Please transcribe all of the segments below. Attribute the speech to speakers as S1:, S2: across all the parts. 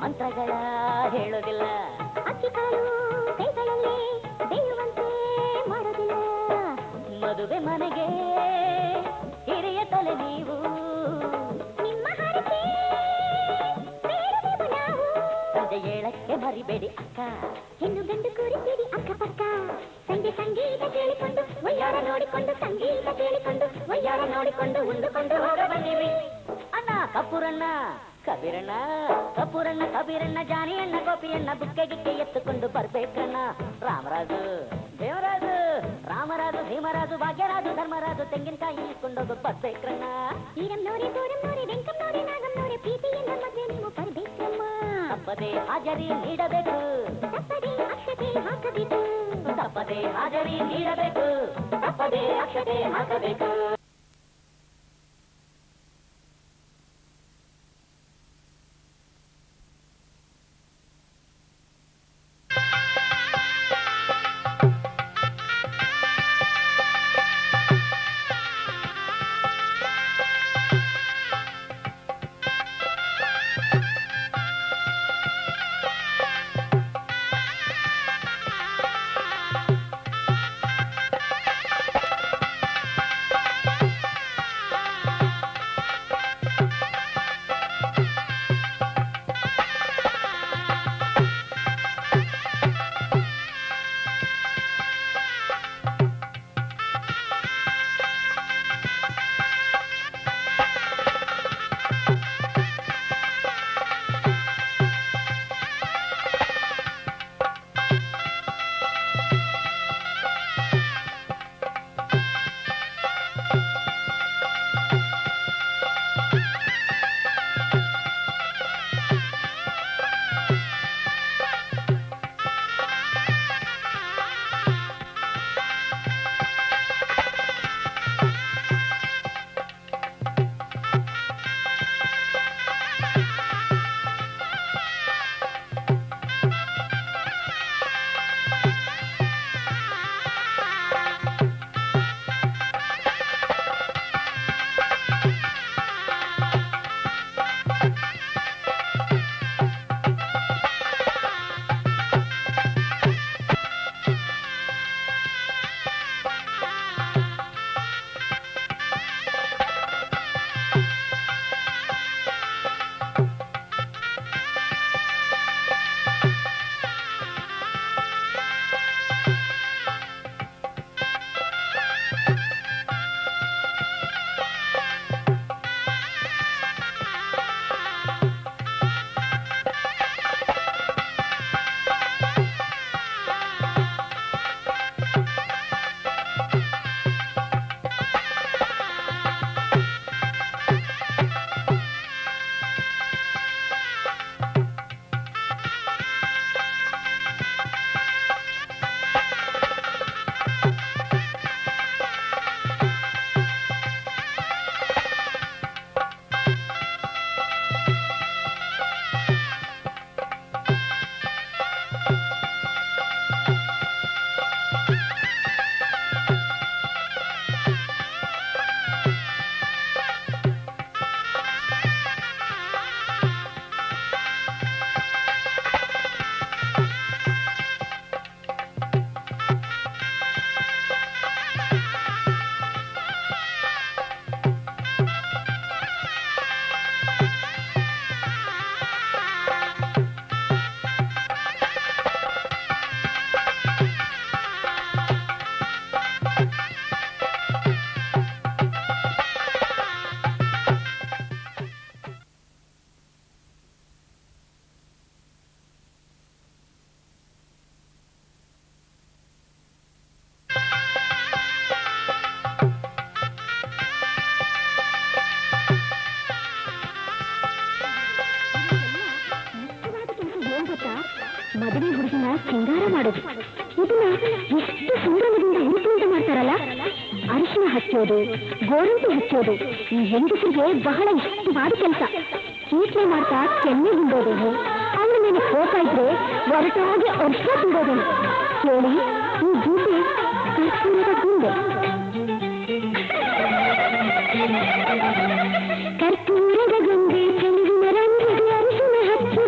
S1: ಮಂತ್ರಗಳ ಹೇಳೋದಿಲ್ಲ,
S2: ಅಕ್ಕಿ ಕಾಳು ಕೈಗಳಲ್ಲಿ ಬೇಯುವಂತೆ ಮಾಡೋದಿಲ್ಲ.
S1: ಮದುವೆ ಮನೆಗೆ ಹಿರಿಯ ತಲೆ ನೀವು,
S2: ನಿಮ್ಮ ಹಾರಕ್ಕೆ ಬೇಡವೆವು ನಾವು.
S1: ಸಂಜೆ 7ಕ್ಕೆ ಮರಿಬೇಡಿ ಅಕ್ಕ,
S2: ಹೆಣ್ಣು ಗಂಡು ಕೂರಿಸಿರಿ ಅಕ್ಕಪಕ್ಕ. ಸಂಜೆ ಸಂಗೀತ ಕೇಳಿಕೊಂಡು ವಯ್ಯಾರ ನೋಡಿಕೊಂಡು, ಸಂಗೀತ ಕೇಳಿಕೊಂಡು ವಯ್ಯಾರ ನೋಡಿಕೊಂಡು ಉಂಡುಕೊಂಡು ಹೋಗ ಬನ್ನಿರಿ.
S1: ಅಣ್ಣ ಕಪೂರಣ್ಣ ಕಬೀರಣ್ಣ, ಕಪೂರಣ್ಣ ಕಬೀರಣ್ಣ, ಜಾನಿಯಣ್ಣ ಗೋಪಿಯಣ್ಣ, ಬುಕ್ಕೆ ಗಿಕ್ಕೆ ಎತ್ತುಕೊಂಡು ಬರ್ಬೇಕಣ್ಣ. ರಾಮರಾಜು ದೇವರಾಜು, ರಾಮರಾಜು ಭೀಮರಾಜು ಭಾಗ್ಯರಾಜು ಧರ್ಮರಾಜು, ತೆಂಗಿನಕಾಯಿ ಇಸ್ಕೊಂಡೋಗು ಬರ್ಬೇಕ್ರಣ್ಣ.
S2: ಈರಮ್ನೋರೆ ಬೋರಮ್ನೋರೆ ವೆಂಕಮ್ನೋರೆ ನಾಗಮ್ನೋರೆ, ಪ್ರೀತಿಯಿಂದ ಮದುವೆ ನೀವು ಬರ್ಬೇಕಮ್ಮ.
S1: ತಪ್ಪದೆ ಹಾಜರಿ ನೀಡಬೇಕು,
S2: ತಪ್ಪದೆ ಅಕ್ಷತೆ ಹಾಕಬೇಕು.
S1: ತಪ್ಪದೆ ಹಾಜರಿ ನೀಡಬೇಕು, ತಪ್ಪದೆ ಅಕ್ಷತೆ ಹಾಕಬೇಕು.
S2: ಮದುವೆ ಹುಡುಗಿನ ಶೃಂಗಾರ ಮಾಡೋದು. ಇದನ್ನ ಎಷ್ಟು ಸಂಭ್ರಮದಿಂದ ಅನುಕೂಲ ಮಾಡ್ತಾರಲ್ಲ. ಅರಿಶಿನ ಹಚ್ಚೋದು, ಗೋರಂಟಿ ಹಚ್ಚೋದು ಈ ಹೆಂಗಸರಿಗೆ ಬಹಳ ಇಷ್ಟವಾದ ಕೆಲಸ. ಕೀಟ್ಲೆ ಮಾಡ್ತಾ ಕೆನ್ನೆ ಹಿಂಡೋದೇನು, ಅವಳ ಮೇಲೆ ಕೋಪ ಇದ್ರೆ ಹೊರಟಾಗಿ ಅರ್ಶ ತುಂಬೋದೇನು. ಕೇಳಿ ಈ ಗೀತೆ ಕರ್ಪೂರದ ಗುಂಡೆ. ಕರ್ಪೂರದ ಗುಂಡೆ ಚೆಲುವಿನ ರಂಗಿಗೆ ಅರಿಶಿನ ಹಚ್ಚಿ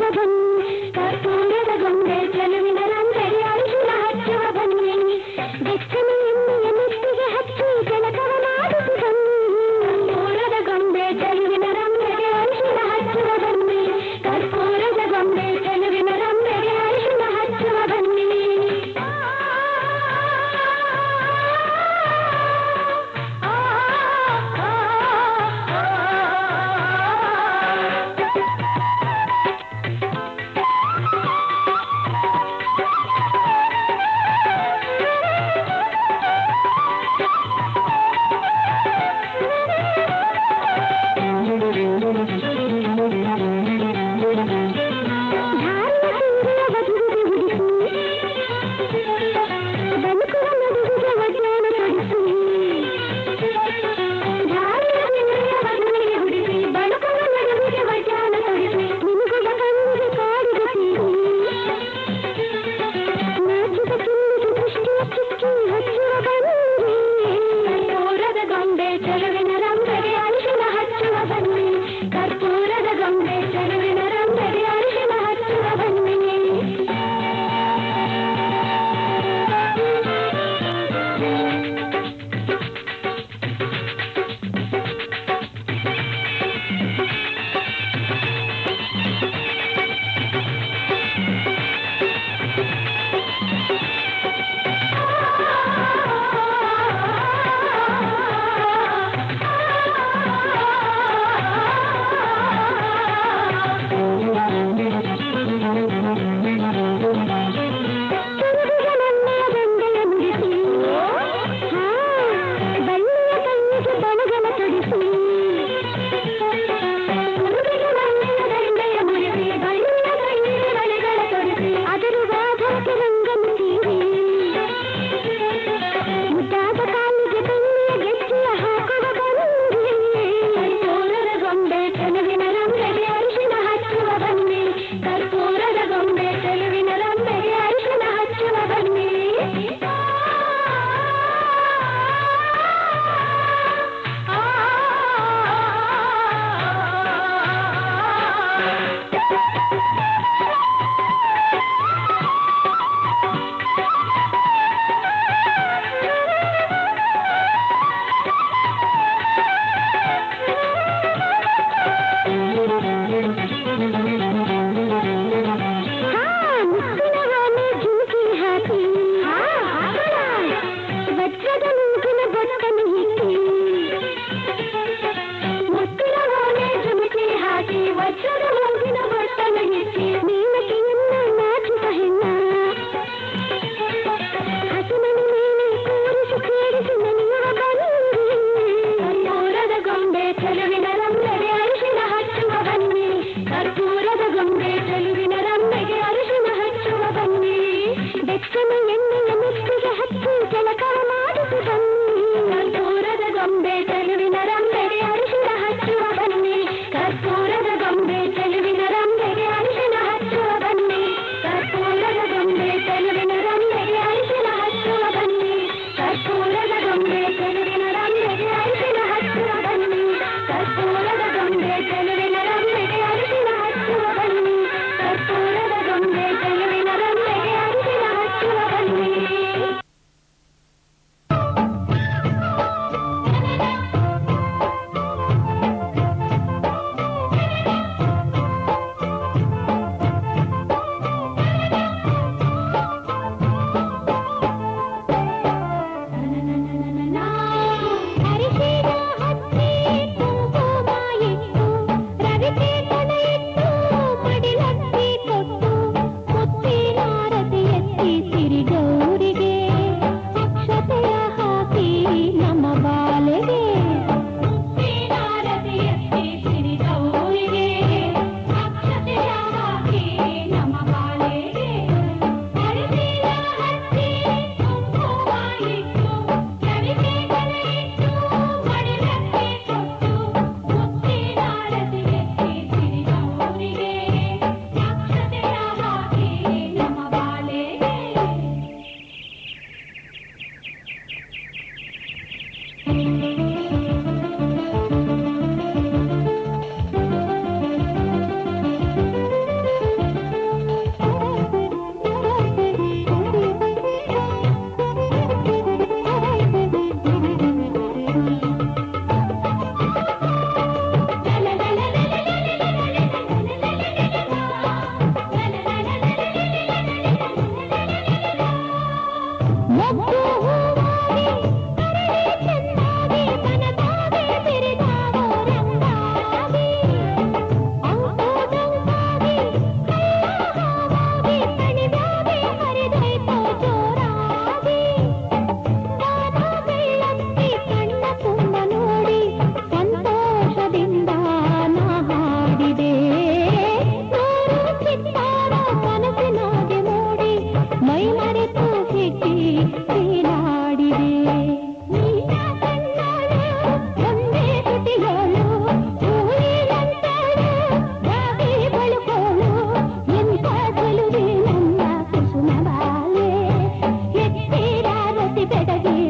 S2: ಕರ್ಪೂರದ ಗೊಂಬೆ ಚೆಲುವಿನ ರಂಬೆಗೆ ಅರಿಶಿನ ಹಚ್ಚುವ ಬನ್ನಿ.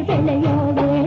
S3: ಬೆಳೆಯೋವೆ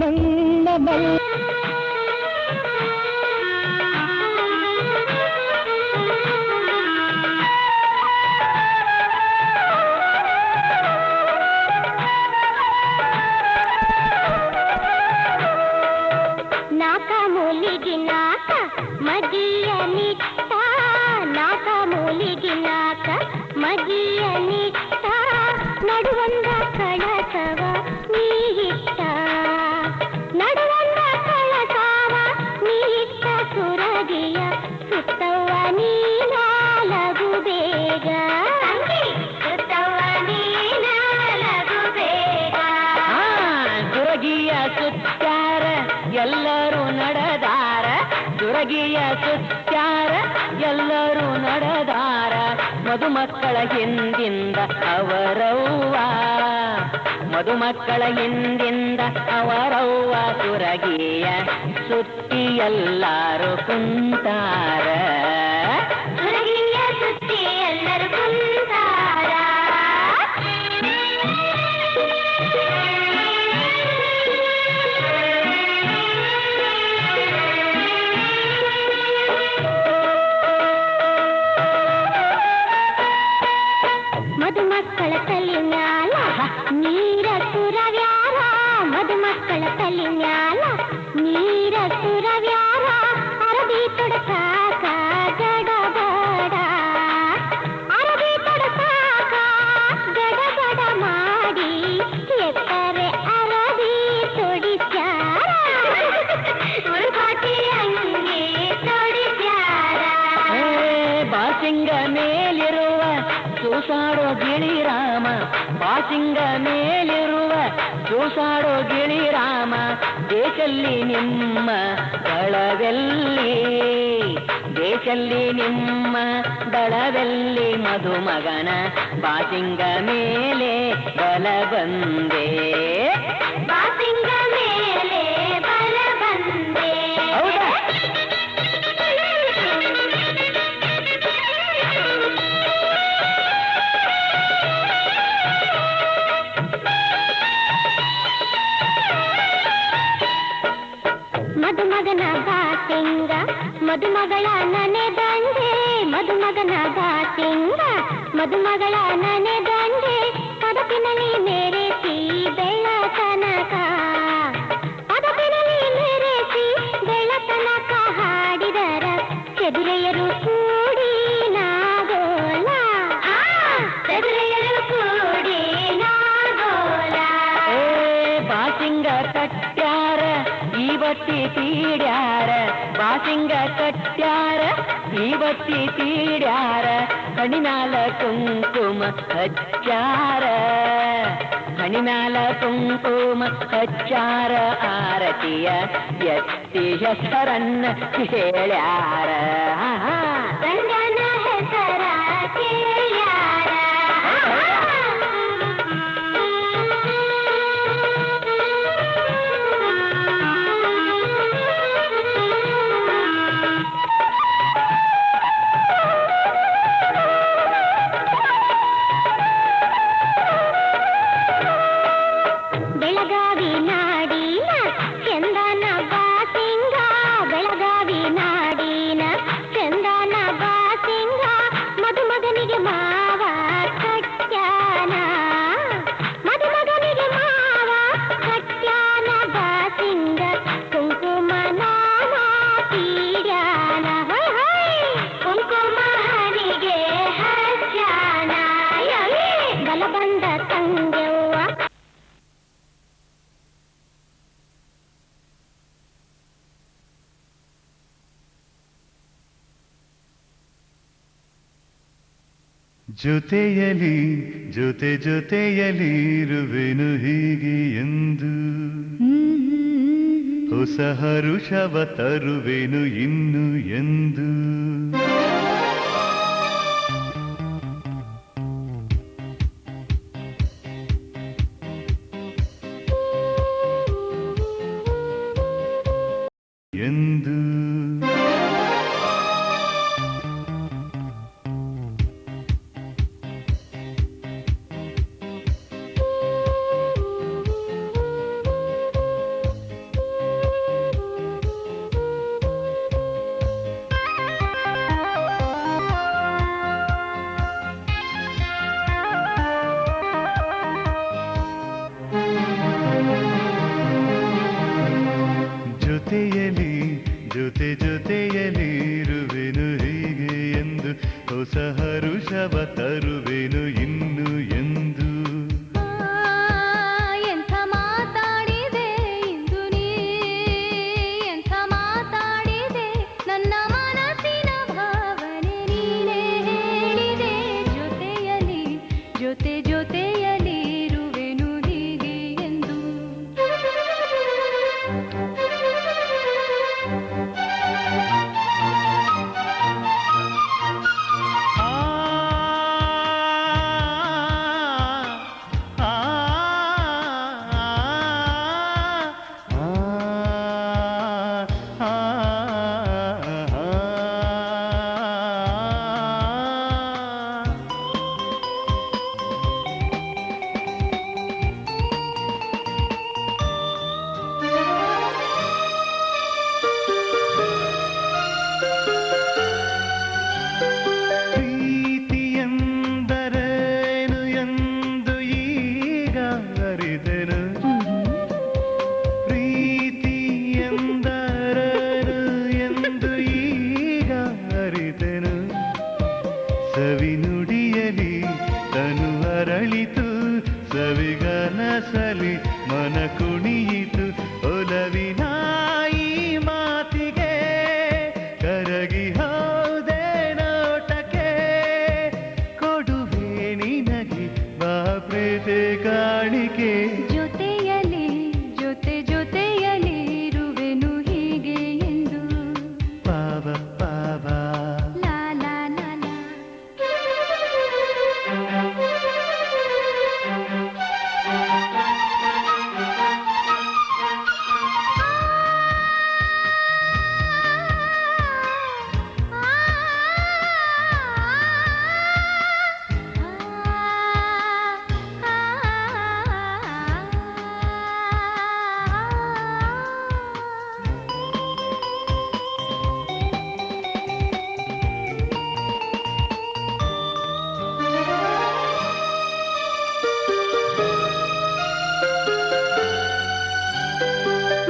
S2: ಬಣ್ಣ ಬಲ್ಲ ನಾಕ ಮೂಲಿಗೆ ನಾಕ ಮದಿಯ ನಿಟ್ಟ ನಾಕ ಮೂಲಿಗೆ ನಾಕ ಮದಿಯ ನಿಟ್ಟ ನಡುವಂದ ಕಳಸವ ನೀಹಿಟ್ಟ ನಡುವಂದ ಕಳಸವ ನೀಹಿಟ್ಟ ಸುರಗಿಯ ಸುತ್ತವ್ವ ನೀನಾಲಗು ಬೇಗ ಸುತ್ತವ್ವ ನೀನಾಲಗು ಬೇಗ
S1: ಸುರಗಿಯ ಸುತ್ತಾರ ಎಲ್ಲರೂ ನಡೆದಾರ ಸುರಗಿಯ ಸುತ್ತಾರ ಎಲ್ಲರೂ ನಡೆದಾರ ಮದುಮಕ್ಕಳ ಹಿಂದಿಂದ ಅವರವ್ವ ಮದುಮಕ್ಕಳ ಹಿಂದಿಂದ ಅವರವ್ವ ಸುರಗಿಯ ಸುತ್ತಿ ಎಲ್ಲರೂ ಕುಂತಾರ
S2: ಸುರಗಿಯ ಸುತ್ತಿ ಎಲ್ಲರೂ ಕುಂತಾರ ಮದುಮಕ್ಕಳ ತಲೆ ಮ್ಯಾಲ ನೀರ ಸುರವ್ಯಾರ ಮದುಮಕ್ಕಳ ತಲೆ ಮ್ಯಾಲ ನೀರ ಸುರವ್ಯಾರ ಅರಬಿ ತೊಡಸಾಕ ಗಡಬಡ ಅರಬಿ ತೊಡಸಾಕ ಗಡಬಡ ಮಾಡಿ ಎತ್ತರೆ ಅರಬಿ ತೊಡಿಸ್ಯಾರ ಉರುಪಾಟಿ ಅಂಗಿ ತೊಡಿಸ್ಯಾರ
S1: ಬಾಸಿಂಗ ಮೇಲಿರುವ ಸೂಸಾಡೋ ಗಿಳಿರಾಮ ಬಾಸಿಂಗ ಮೇಲಿರುವ ಸೂಸಾಡೋ ಗಿಳಿರಾಮ ದೇಶಲ್ಲಿ ನಿಮ್ಮ ದಳವೆಲ್ಲಿ ದೇಶಲ್ಲಿ ನಿಮ್ಮ ದಳವೆಲ್ಲಿ ಮಧುಮಗನ ಬಾಸಿಂಗ ಮೇಲೆ ಬಲ ಬಂದೆ
S2: ಬಾಸಿಂಗ ಮೇಲೆ ಬಲ ಬಂದೆ
S1: ಹೌದಾ
S2: ಮದುಮಗನ ಬಾಸಿಂಗ ಮದುಮಗಳ ನನೆದಂಡೆ ಮದುಮಗನ ಬಾಸಿಂಗ ಮದುಮಗಳ ನನೆದಂಡೆ ಪದಪಿನಲ್ಲಿ ಮೆರೆಸಿ ಬೆಳತನಕ ಪದಪಿನಲ್ಲಿ ಮೆರೆಸಿ ಬೆಳತನಕ ಹಾಡಿದರ ಚದುರೆಯರು ಕೂಡಿ ನಾಗೋಲ ಚದುರೆಯರು ಕೂಡಿ ನಾಗೋಲ
S1: ಬಾಸಿಂಗ ಕಟ್ಟ್ಯಾರ ಇವತ್ತಿ ತೀಡ್ಯಾರ ಬಾಸಿಂಗ ಕಟ್ಟ್ಯಾರ ಇವತ್ತಿ ತೀಡ್ಯಾರ ಕಣಿನಾಲ ಕುಂಕುಮ ಹಚ್ಚಾರ ಕಣಿನಾಲ ಕುಂಕುಮ ಹಚ್ಚಾರ ಆರತಿಯ ಎತ್ತಿ ಹೆಸರನ್ನ ಹೇಳ್ಯಾರ
S2: ಗಂಡನ ಹೆಸರ ಕೇಳ್ಯಾರ ಬೆಳಗಾವಿ ನಾಡಿನ ಚಂದನ ಬಾಸಿಂಗ ಬೆಳಗಾವಿ ನಾಡಿನ ಚಂದನ ಬಾಸಿಂಗ ಮದುಮಗನಿಗೆ ಮಾವ ಕಟ್ಯಾನ ಮದುಮಗನಿಗೆ ಮಾವ ಕಟ್ಯಾನ ಬಾಸಿಂಗ ಕುಂಕುಮ ನಾಮ ತೀಡ್ಯಾನ ಕುಂಕುಮ ಹರಿಗೆ ಹಚ್ಯಾನ ಬಲ ಬಂದ ತಂಗೆವ್ವ
S3: ಜೊತೆಯಲಿ ಜೊತೆ ಜೊತೆಯಲಿ ಇರುವೆನು ಹೀಗೆ ಎಂದು ಹೊಸ ಹರುಷವ ತರುವೆನು ಇನ್ನು ಎಂದು ಎಂದು ಹೊಸ ಹರುಷವ ತರುವೆನು ಇನ್ನು ಎಂದು.
S2: ಎಂಥ ಮಾತಾಡಿದೆ ಇಂದು ನೀ, ಎಂಥ ಮಾತಾಡಿದೆ, ನನ್ನ ಮನಸ್ಸಿನ ಭಾವನೆ ನೀನೇ ಹೇಳಿದೆ. ಜೊತೆಯಲ್ಲಿ ಜೊತೆ ಜೊತೆಯಲ್ಲಿ ಇರುವೆನು ಹೀಗೆ ಎಂದು.
S3: ಪ್ರೀತಿಯೆಂದರೇನು ಎಂದು ಈಗ ಅರಿತೆನು. ಪ್ರೀತಿಯೆಂದರೇನು ಎಂದು ಈಗ ಅರಿತೆನು. ಸವಿನುಡಿಯಲಿ ತನು ಅರಳಿತು, ಸವಿಗನಸಲಿ ಮನ ಕುಣಿಯಿತು. ಒಲವಿನ ಈ ಮಾತಿಗೆ ಕರಗಿ ಹೋದೆ ನೋಟಕ್ಕೆ. ಕೊಡುವೆ ನಿನಗೆ ಬಾ ಪ್ರೀತಿ ಕಾಣಿಕೆ.
S2: ಜೊತೆಯಲ್ಲಿ ಜೊತೆ ಜೊತೆಯಲ್ಲಿ ಇರುವೆನು ಹೀಗೆ ಎಂದು.
S3: ಪಾವ ಪಾವ
S2: ಲಾ ಲಾ ಲಾ ಲಾ.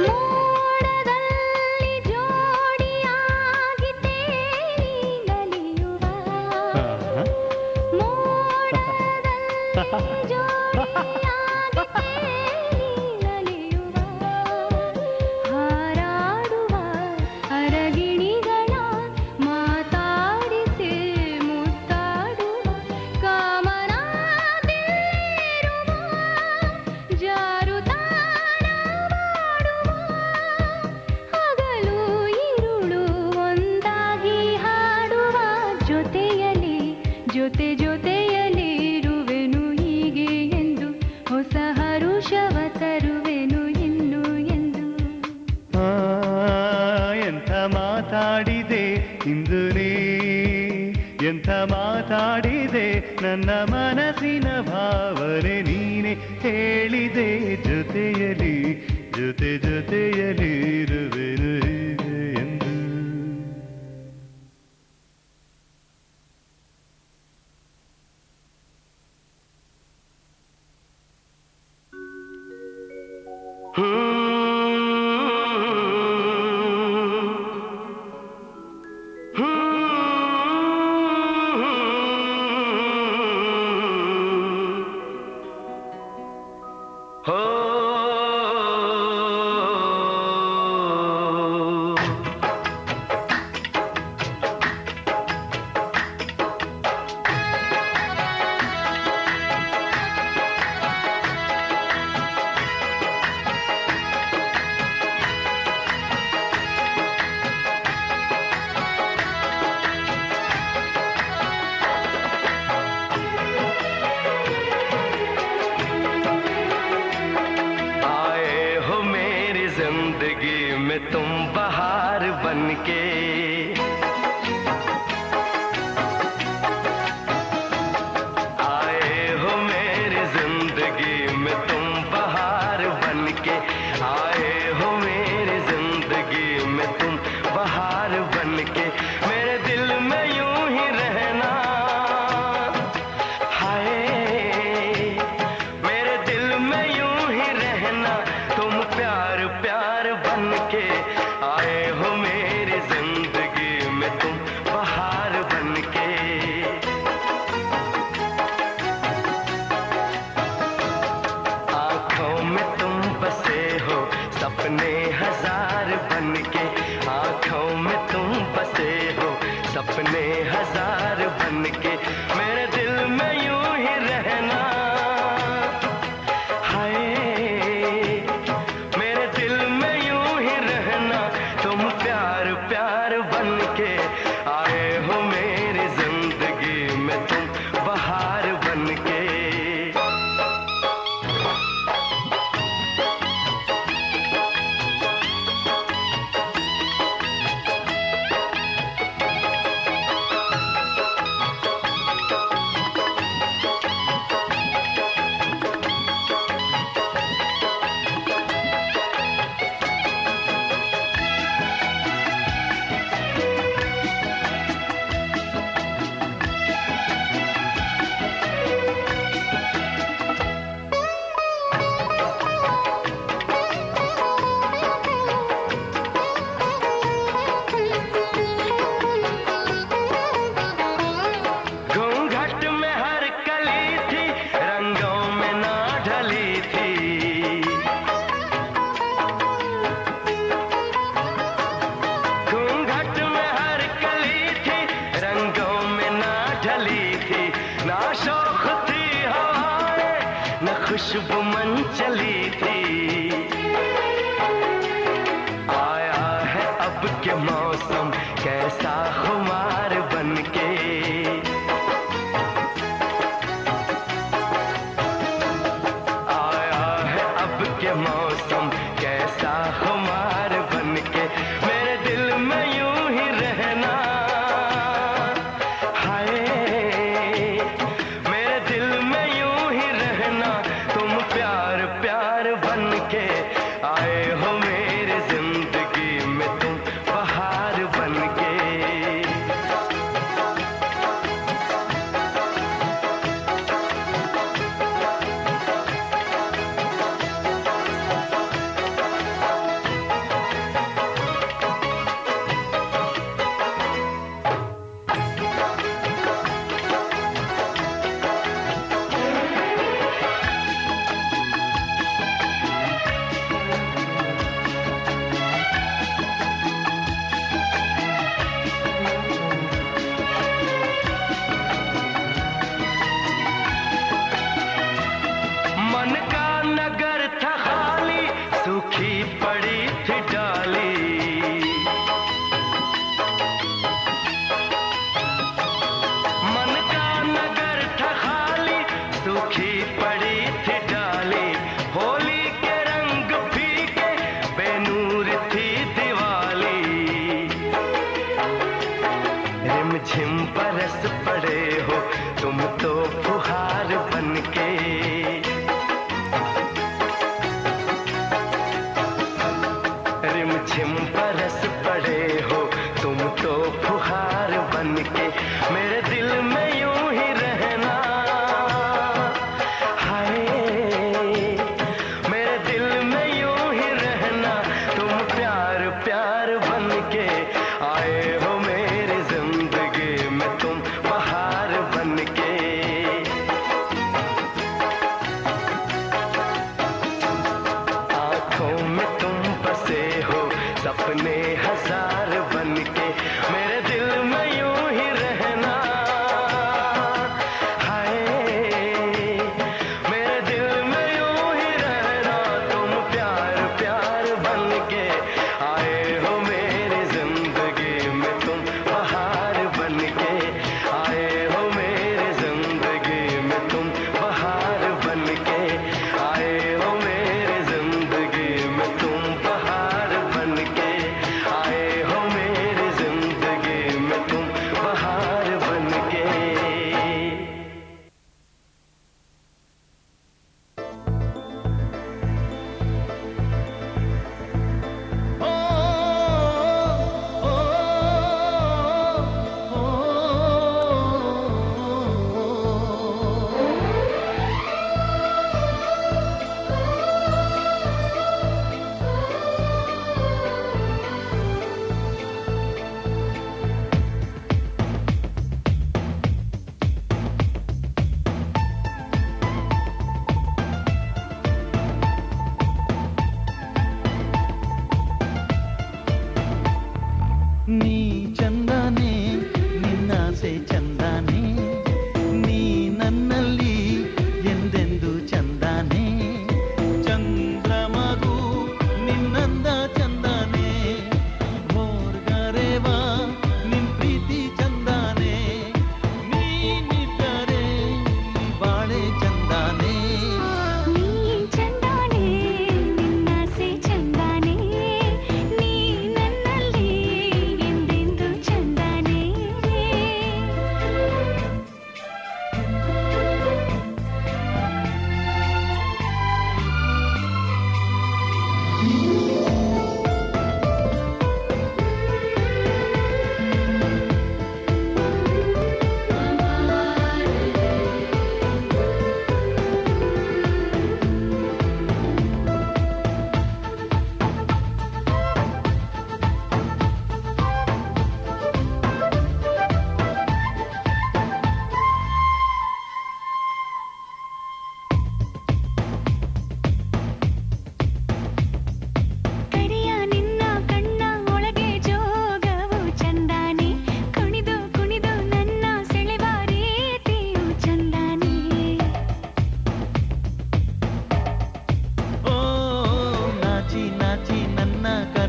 S2: ಮೋಡದಲ್ಲಿ ಜೋಡಿಯಾಗಿ ತೇಲಿ ನಲಿಯುವ, ಮೋಡದಲ್ಲಿ ಜೋಡಿಯಾಗಿ ತೇಲಿ ನಲಿಯುವ, ಹಾರಾಡುವ ಅರಗಿಣಿಗಳ ಮಾತಾಡಿಸಿ ಮುತ್ತಾಡುವ, ಕಾಮನದಲ್ಲಿರುವ ಜಾರುತಾನ ಮಾಡುವ, ಹಗಲು ഇരുಳು ಒಂದಾಗಿ ಹಾಡುವ. ಜೊತೆಯಲ್ಲಿ ಜೊತೆ ಜೊತೆಯಲ್ಲಿ ಇರುವೆನು ಹೀಗೆ ಎಂದು. ಹೊಸ ಹರುಷವ ತರುವೆನು ಇನ್ನು ಎಂದು.
S3: ಎಂಥ ಮಾತಾಡಿದೆ ಇಂದು ನೀ, ಎಂಥ ಮಾತಾಡಿದೆ, ನನ್ನ ಮನಸ್ಸಿನ ಭಾವನೆ ನೀನೆ ಹೇಳಿದೆ. ಜೊತೆಯಲ್ಲಿ ಜೊತೆ ಜೊತೆಯಲ್ಲಿ ಇರುವೆನು ಹೀಗೆ ಎಂದು.
S4: तुम बहार बनके, आए हो मेरी जिंदगी में तुम बहार बनके, आए हो मेरी जिंदगी में तुम बहार बनके। मेरे दिल में यूं ही रहना, हाय मेरे दिल में यूं ही रहना, तुम प्यार प्यार बनके, आए हो मेरी जिंदगी में तुम बहार बनके। सपने हजार बन के, आंखों में तुम बसे हो सपने हजार बन के, मेरे दिल में यूं ही रहना। हाय मेरे दिल में यूं ही रहना, तुम प्यार प्यार बन के आए हो मेरी जिंदगी में, तुम बहार बन के। खुशबू मन चली थी, आया है अब के मौसम कैसा खुमार बनके, आया है अब के मौसम कैसा खुमार बनके, मेरे दिल में यूं ही रहना। हाय मेरे दिल में यूं ही रहना, तुम प्यार प्यार बन के आए हो मेरी जिंदगी में, तुम बहार बन के। मन का नगर था खाली, सूखी पड़ी थी डाली, मन का नगर था खाली, सूखी पड़ी थी डाली, होली के रंग फीके बेनूर थी दिवाली, रिमझिम बरस पड़े हो तुम तो फुहार बनके, रिमझिम बरस पड़े हो तुम तो फुहार बनके, मेरे दिल में यूं ही रहना। हाय मेरे दिल में यूं ही रहना, तुम प्यार प्यार बनके आए हो मेरी जिंदगी में, तुम बहार बनके। आंखों में तुम बसे हो सपने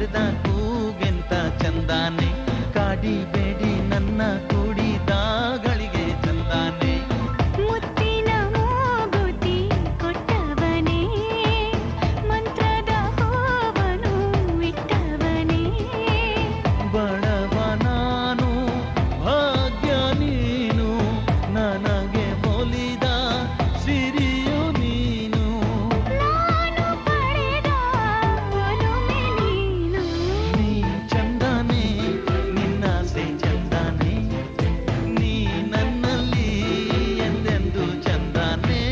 S5: ಕರೆದ ಕೂಗೆಂತ ಚಂದಾನೆ, ಕಾಡಿಬೇಡಿ ನನ್ನ ಕೂಡಿದಾಗಳಿಗೆ ಚಂದಾನೆ.
S6: ಮುತ್ತಿನ ಮೂಗುತಿ ಕೊಟ್ಟವನೇ, ಮಂತ್ರದ ಹೂವನು ಇಟ್ಟವನೇ.
S5: ಬಡವ ನಾನು ಭಾಗ್ಯ ನೀನು, ನನಗೆ ಒಲಿದ ಸಿರಿಯು ನೀನು.
S6: ನಾನು ಪಡೆದ ಒಲುಮೆ ನೀನು.
S5: ನೀ ಚಂದಾನೆ ನಿನ್ನಾಸೆ ಚಂದಾನೆ, ನೀ ನನ್ನಲ್ಲಿ ಎಂದೆಂದು ಚಂದಾನೆ.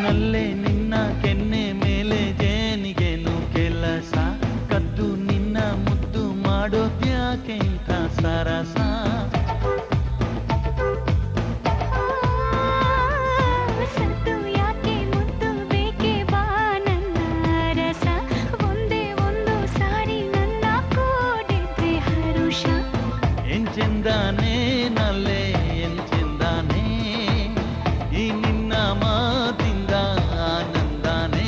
S5: ನಲ್ಲೆ ನಿನ್ನ ಕೆನ್ನೆ ಮೇಲೆ ಜೇನಿಗೇನು ಕೆಲಸ, ಕದ್ದು ನಿನ್ನ ಮುದ್ದು ಮಾಡೋದ್ಯಾಕೆ ಇಂಥ ಸರಸ.
S6: ಸತ್ತು ಯಾಕೆ ಮುದ್ದು ಬೇಕೆ ಬಾ ನನ್ನ ರಸ, ಒಂದೇ ಒಂದು ಸಾರಿ ನನ್ನ ಕೂಡಿದ್ರೆ ಹರುಷ.
S5: ಎಂಚೆಂದಾನೆ ನಲ್ಲೆ ಎಂಚೆಂದಾನೆ, ಈ ನಿನ್ನ ಮಾತಿಂದ ಆನಂದಾನೆ.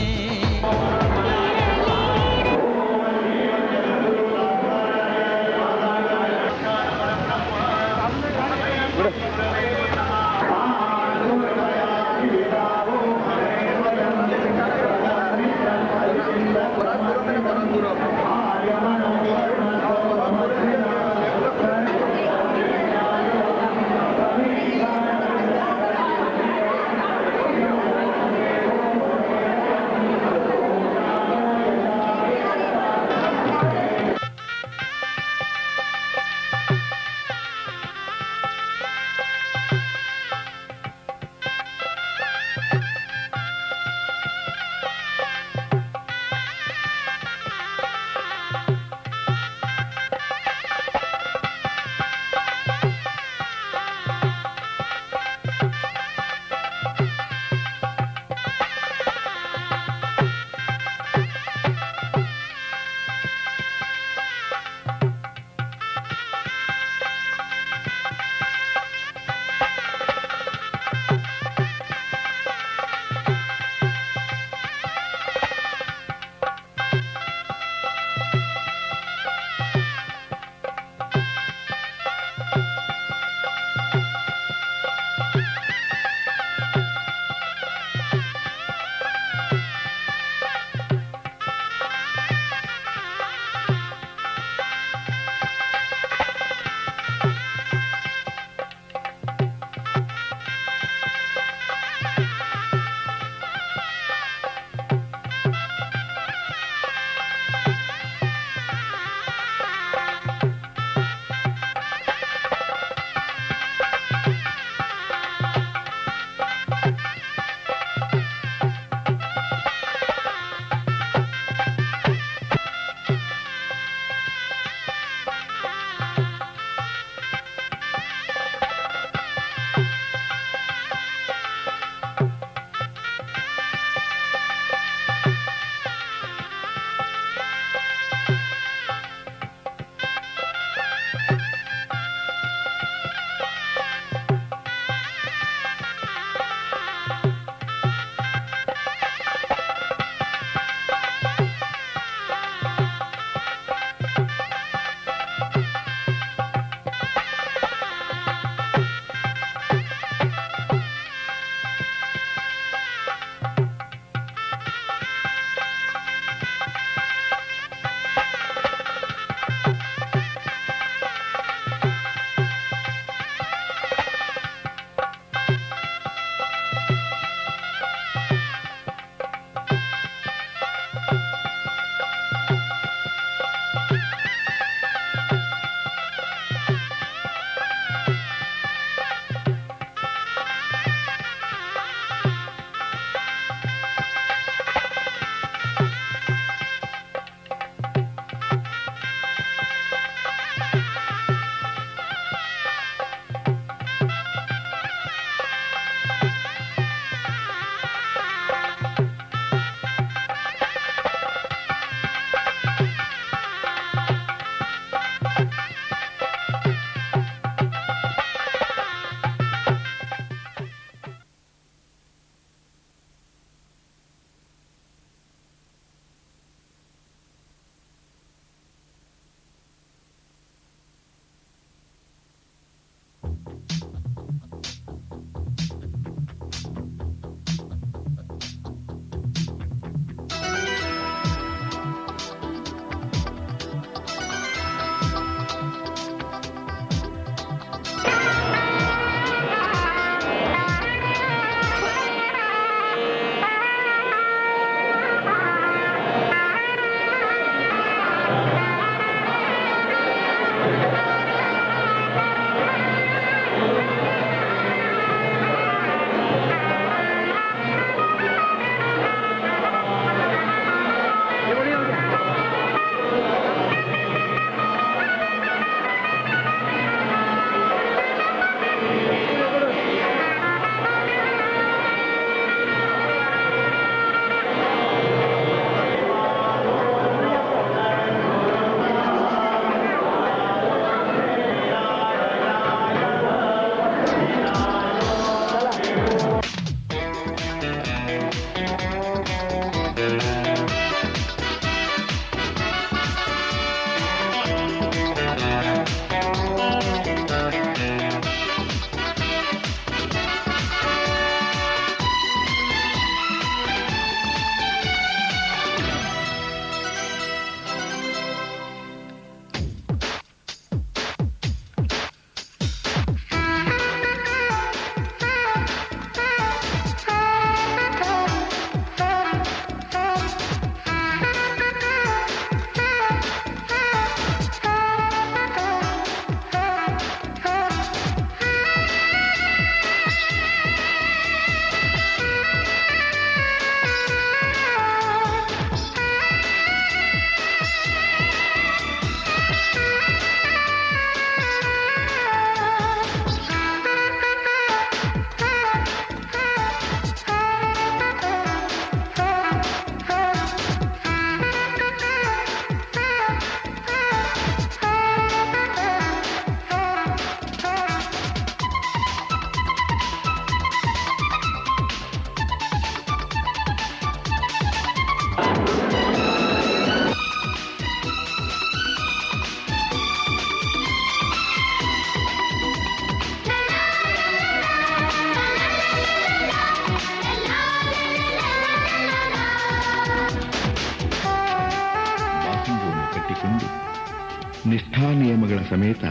S7: ಸಮೇತ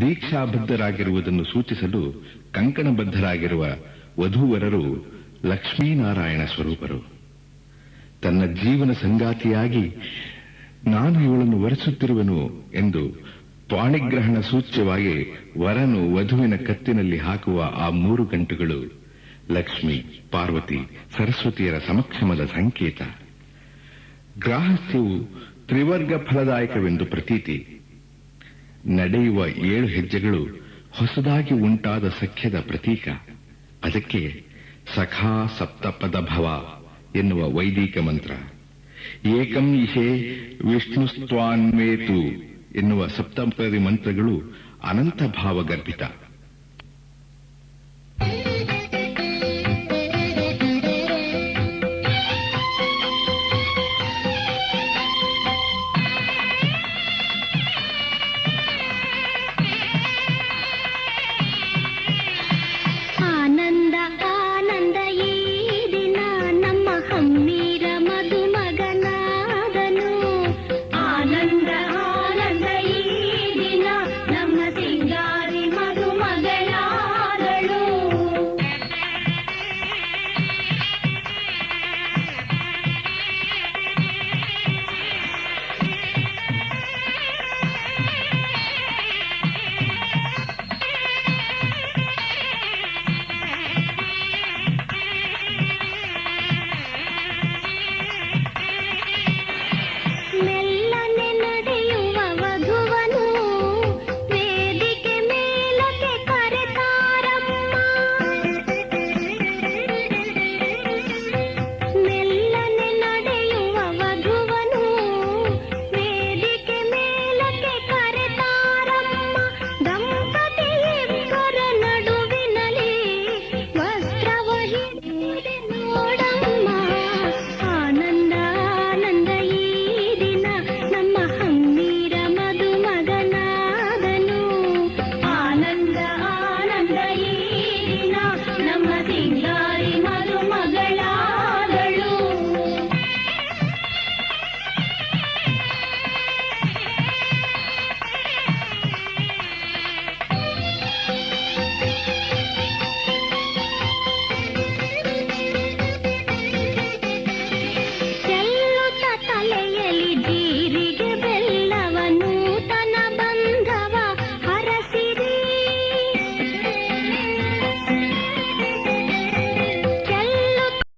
S7: ದೀಕ್ಷಾಬದ್ಧರಾಗಿರುವುದನ್ನು ಸೂಚಿಸಲು ಕಂಕಣಬದ್ಧರಾಗಿರುವ ವಧೂವರರು ಲಕ್ಷ್ಮೀನಾರಾಯಣ ಸ್ವರೂಪರು. ತನ್ನ ಜೀವನ ಸಂಗಾತಿಯಾಗಿ ನಾನು ಇವಳನ್ನು ವರಿಸುತ್ತಿರುವೆನು ಎಂದು ಪಾಣಿಗ್ರಹಣ ಸೂಚ್ಯವಾಗಿ ವರನು ವಧುವಿನ ಕತ್ತಿನಲ್ಲಿ ಹಾಕುವ ಆ 3 ಗಂಟುಗಳು ಲಕ್ಷ್ಮಿ, ಪಾರ್ವತಿ, ಸರಸ್ವತಿಯರ ಸಮಕ್ಷಮದ ಸಂಕೇತ. ಗ್ರಾಹಸ್ಯವು ತ್ರಿವರ್ಗ ಫಲದಾಯಕವೆಂದು ಪ್ರತೀತಿ. ನಡೆಯುವ 7 ಹೆಜ್ಜೆಗಳು ಹೊಸದಾಗಿ ಉಂಟಾದ ಸಖ್ಯದ ಪ್ರತೀಕ. ಅದಕ್ಕೆ ಸಖಾ ಸಪ್ತಪದ ಭವ ಎನ್ನುವ ವೈದಿಕ ಮಂತ್ರ, ಏಕಂ ಇಷೇ ವಿಷ್ಣುಸ್ತ್ವಾನ್ವೇತು ಎನ್ನುವ ಸಪ್ತಪದಿ ಮಂತ್ರಗಳು ಅನಂತ ಭಾವಗರ್ಭಿತ.